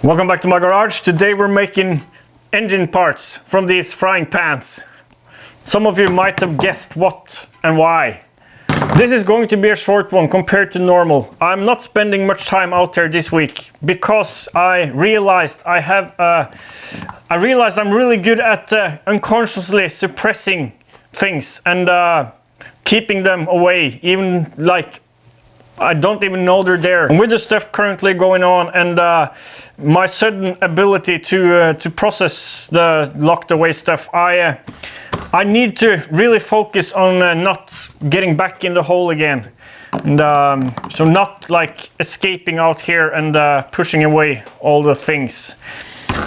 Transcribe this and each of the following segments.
Welcome back to my garage. Today we're making engine parts from these frying pans. Some of you might have guessed what and why. This is going to be a short one compared to normal. I'm not spending much time out there this week because I realized I'm really good at unconsciously suppressing things and keeping them away, even like I don't even know they're there. And with the stuff currently going on and my sudden ability to process the locked away stuff, I need to really focus on not getting back in the hole again, and so not like escaping out here and pushing away all the things.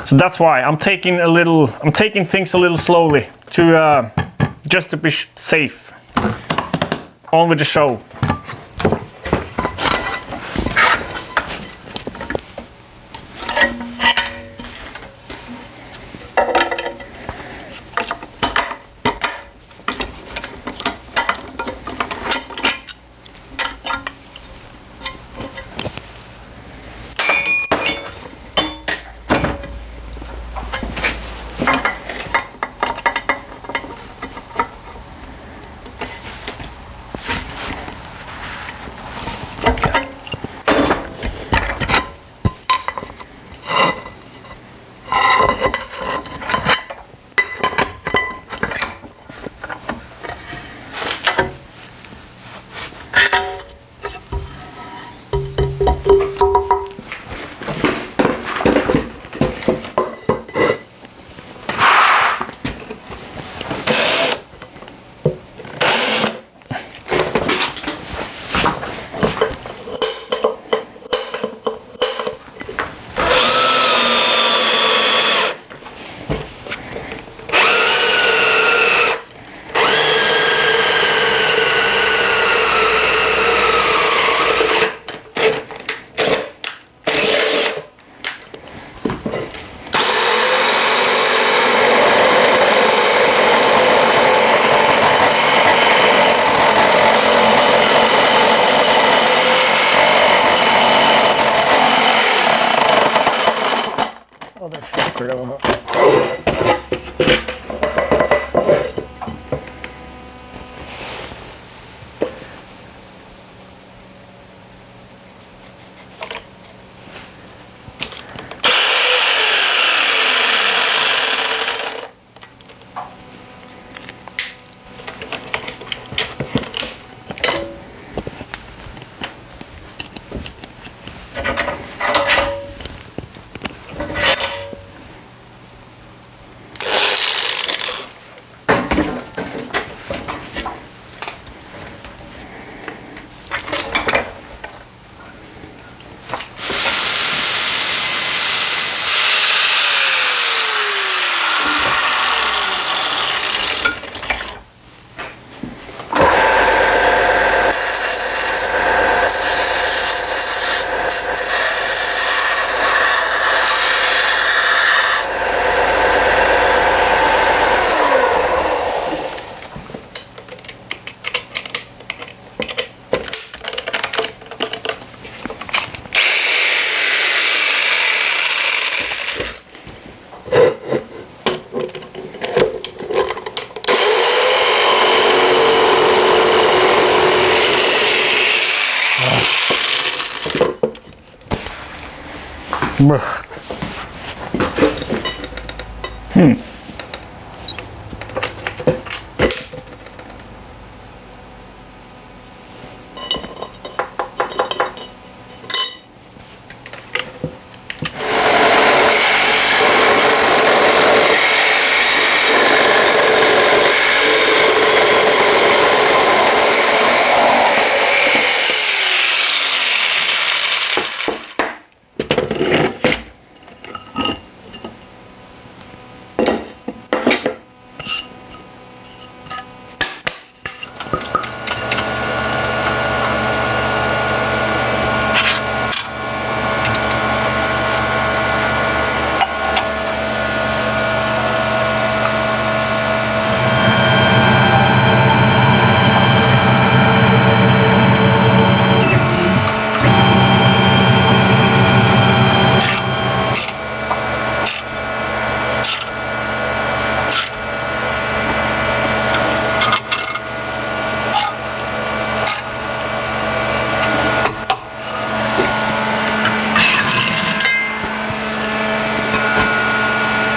So that's why I'm taking things a little slowly to just to be safe. On with the show.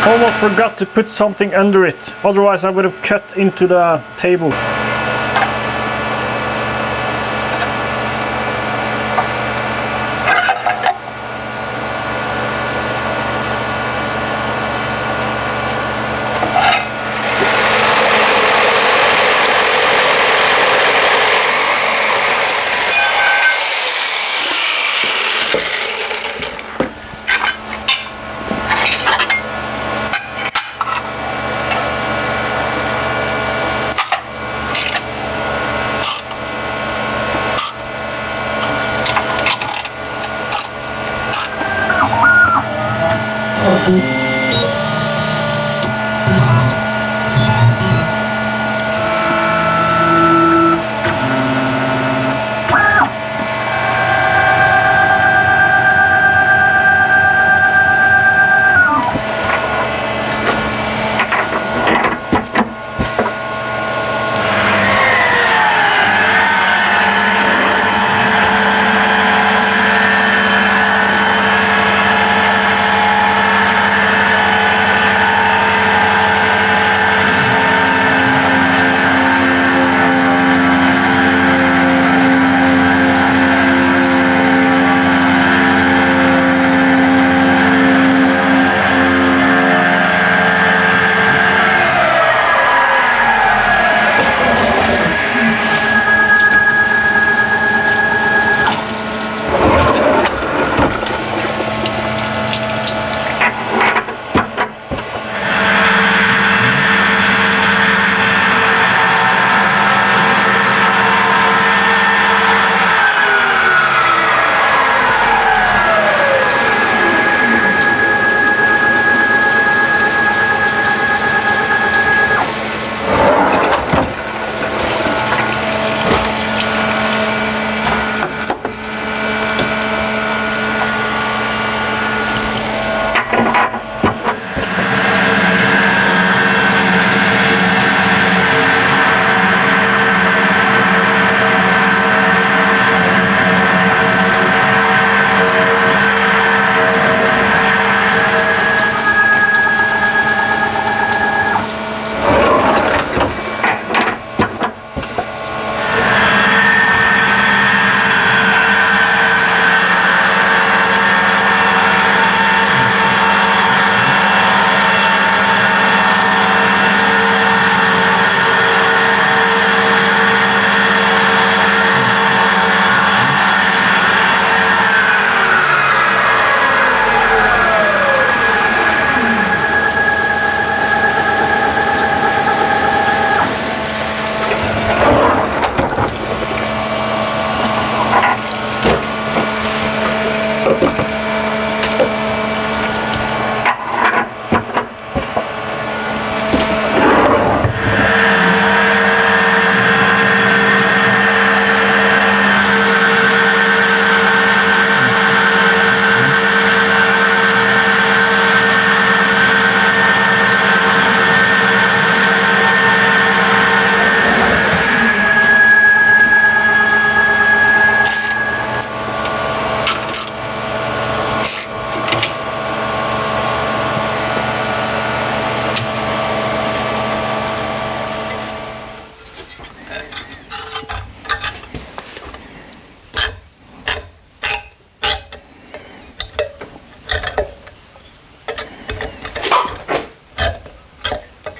Almost forgot to put something under it, otherwise I would have cut into the table.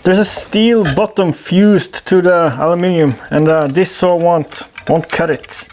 There's a steel bottom fused to the aluminium, and this saw won't cut it.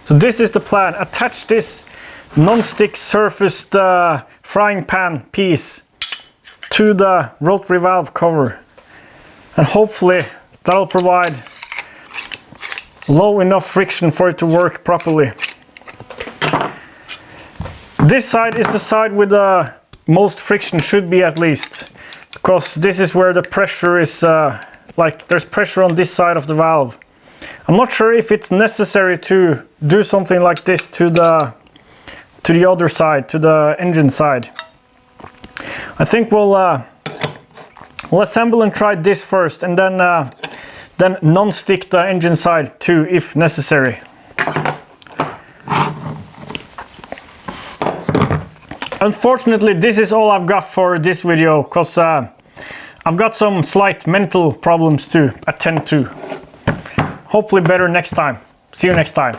So this is the plan. Attach this non-stick surfaced frying pan piece to the rotary valve cover, and hopefully that'll provide low enough friction for it to work properly. This side is the side with the most friction, should be at least, because this is where the pressure is, like there's pressure on this side of the valve. I'm not sure if it's necessary to do something like this to the other side, to the engine side. I think we'll assemble and try this first, and then non-stick the engine side too, if necessary. Unfortunately, this is all I've got for this video, because I've got some slight mental problems to attend to. Hopefully better next time. See you next time.